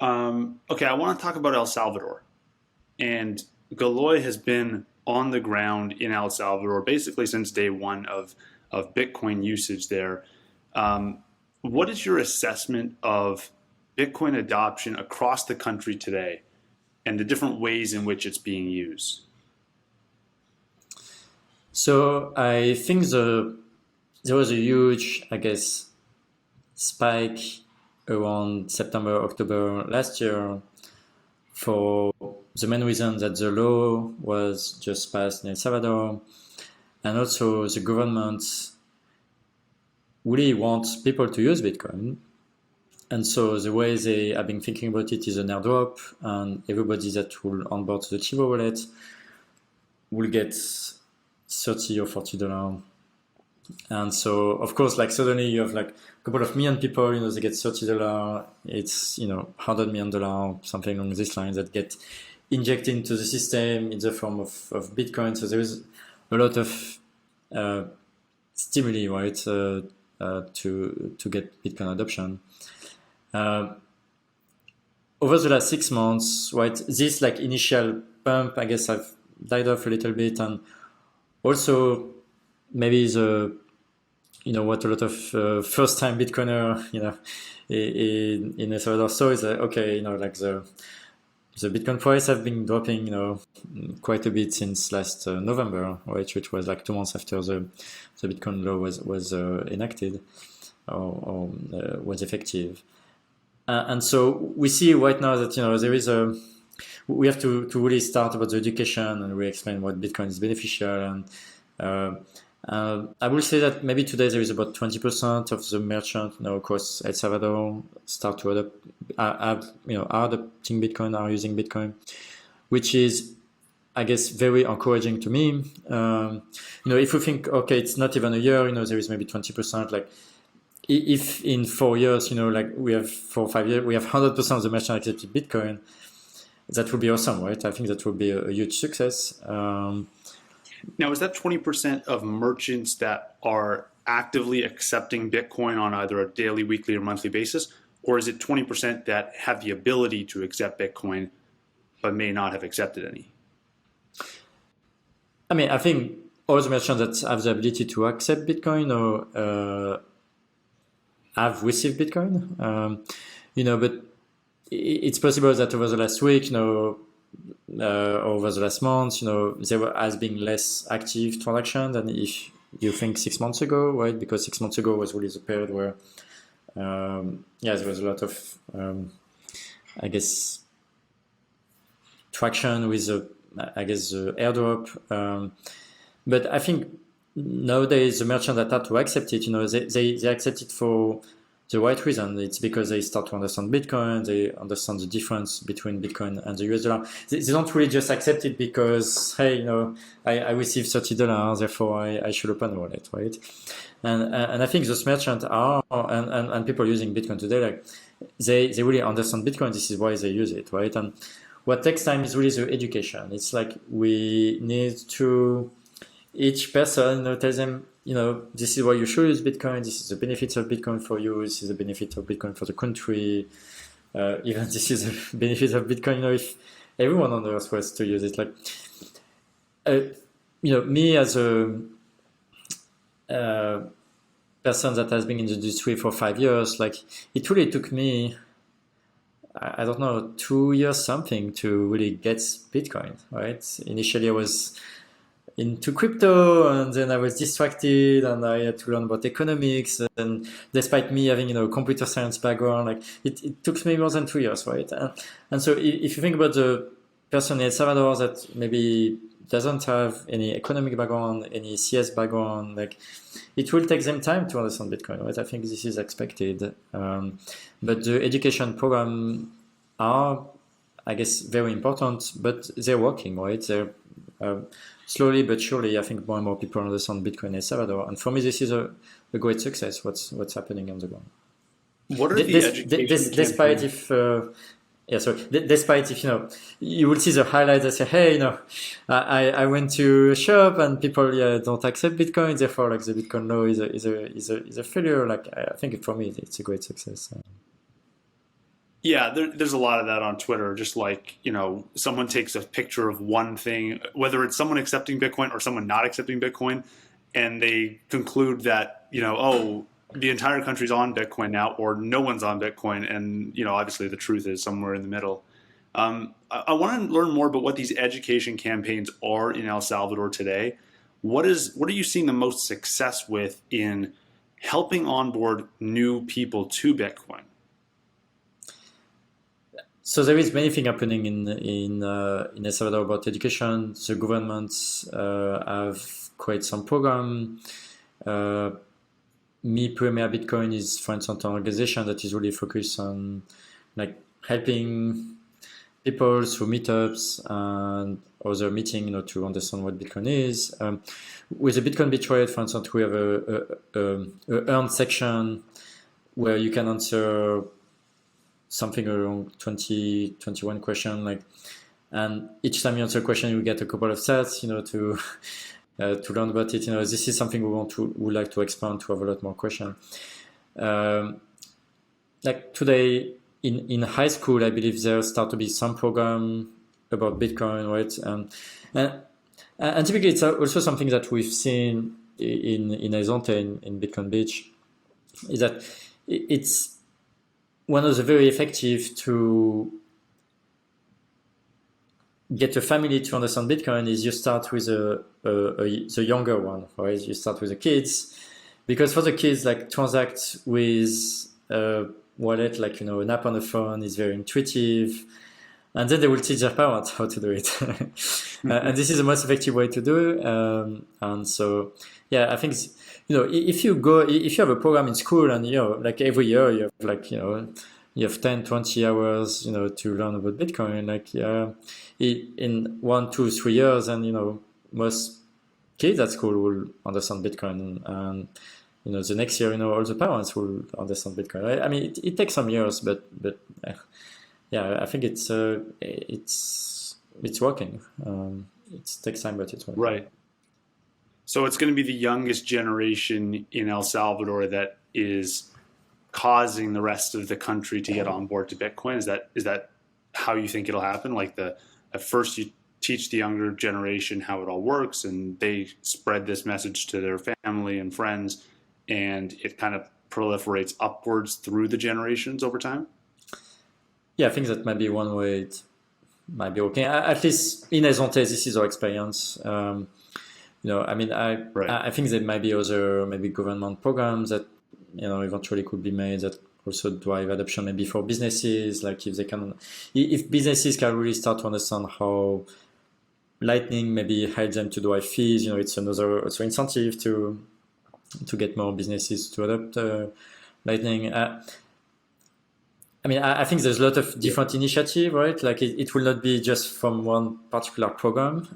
Okay, I want to talk about El Salvador. And Galoy has been on the ground in El Salvador basically since day one of Bitcoin usage there. Um, what is your assessment of Bitcoin adoption across the country today and the different ways in which it's being used? So I think there was a huge, I guess, spike around September, October last year for the main reason that the law was just passed in El Salvador, and also the government really wants people to use Bitcoin. And so the way they have been thinking about it is an airdrop, and everybody that will onboard to the Chivo wallet will get 30 or $40. And so, of course, like suddenly you have like a couple of million people, they get $30. It's, $100 million, something along this line that get injected into the system in the form of Bitcoin. So there is a lot of stimuli, right, to get Bitcoin adoption. Over the last 6 months, right, this like initial pump, I guess I've died off a little bit, and also maybe what a lot of first-time Bitcoiner, in El Salvador saw is that, okay, like the Bitcoin price have been dropping, quite a bit since last November, right, which was like 2 months after the Bitcoin law was enacted or was effective. And so we see right now that there is we have to really start about the education and really explain what Bitcoin is beneficial. And I will say that maybe today there is about 20% of the merchants across El Salvador start to adopt, are adopting Bitcoin, are using Bitcoin, which is, I guess, very encouraging to me. If you think, okay, it's not even a year, there is maybe 20%, like. If in 4 years, like we have 4 or 5 years, we have 100% of the merchants accepting Bitcoin, that would be awesome, right? I think that would be a huge success. Now, is that 20% of merchants that are actively accepting Bitcoin on either a daily, weekly, or monthly basis? Or is it 20% that have the ability to accept Bitcoin but may not have accepted any? I mean, I think all the merchants that have the ability to accept Bitcoin or have received Bitcoin, but it's possible that over the last week, over the last month, there has been less active transaction than if you think 6 months ago, right? Because 6 months ago was really the period where, there was a lot of, I guess, traction with the airdrop. But I think nowadays the merchants that have to accept it, they accept it for the right reason. It's because they start to understand Bitcoin, they understand the difference between Bitcoin and the US dollar. They don't really just accept it because, hey, I received $30, therefore I should open a wallet, right? And I think those merchants are, and people using Bitcoin today, like they really understand Bitcoin. This is why they use it, right? And what takes time is really the education. It's like we need to, each person tells them, this is why you should use Bitcoin. This is the benefits of Bitcoin for you. This is the benefit of Bitcoin for the country. Even this is the benefit of Bitcoin. If everyone on earth was to use it, like, me as a person that has been in the industry for 5 years, like, it really took me, I don't know, 2 years something to really get Bitcoin, right? Initially, I was into crypto, and then I was distracted, and I had to learn about economics. And despite me having a computer science background, like it took me more than 2 years, right? And so if you think about the person in El Salvador that maybe doesn't have any economic background, any CS background, like it will take them time to understand Bitcoin, right? I think this is expected, but the education program are, I guess, very important, but they're working, right? They're slowly but surely, I think more and more people understand Bitcoin in El Salvador, and for me, this is a great success. What's happening on the ground? What are the education Despite campaigns? despite if you will see the highlights that say, hey, I went to a shop and people don't accept Bitcoin, therefore like the Bitcoin law is a failure. Like I think for me it's a great success. Yeah, there's a lot of that on Twitter. Just like, someone takes a picture of one thing, whether it's someone accepting Bitcoin or someone not accepting Bitcoin, and they conclude that, oh, the entire country's on Bitcoin now, or no one's on Bitcoin. And, obviously the truth is somewhere in the middle. I want to learn more about what these education campaigns are in El Salvador today. What are you seeing the most success with in helping onboard new people to Bitcoin? So there is many things happening in El Salvador about education. The government have created some program. Me Premier Bitcoin is, for instance, an organization that is really focused on like helping people through meetups and other meeting, to understand what Bitcoin is. With the Bitcoin Bitrate, for instance, we have a earned section where you can answer something around 20, 21 question, and each time you answer a question, you get a couple of sets, to learn about it. This is something we like to expand to have a lot more questions. Like today in high school, I believe there start to be some program about Bitcoin, right? And typically it's also something that we've seen in Horizonte, in Bitcoin Beach, is that it's one of the very effective to get a family to understand Bitcoin is you start with the younger one, right? You start with the kids, because for the kids, like transact with a wallet, like, an app on the phone is very intuitive, and then they will teach their parents how to do it. And this is the most effective way to do it. And so, yeah, I think, if you have a program in school and, like every year you have like, you have 10, 20 hours, to learn about Bitcoin, like, in 1, 2, 3 years, and, most kids at school will understand Bitcoin, and, the next year, all the parents will understand Bitcoin. Right? I mean, it takes some years, but yeah, I think it's working. It takes time, but it's working. Right. So it's going to be the youngest generation in El Salvador that is causing the rest of the country to get on board to Bitcoin. Is that how you think it'll happen? Like at first you teach the younger generation how it all works, and they spread this message to their family and friends, and it kind of proliferates upwards through the generations over time? Yeah, I think that might be one way it might be working. At least in Horizonte, this is our experience. I mean, I think there might be other maybe government programs that eventually could be made that also drive adoption, maybe for businesses, like if businesses can really start to understand how Lightning maybe helps them to drive fees, it's another also incentive to get more businesses to adopt Lightning. I mean, I think there's a lot of different initiatives, right? Like it will not be just from one particular program.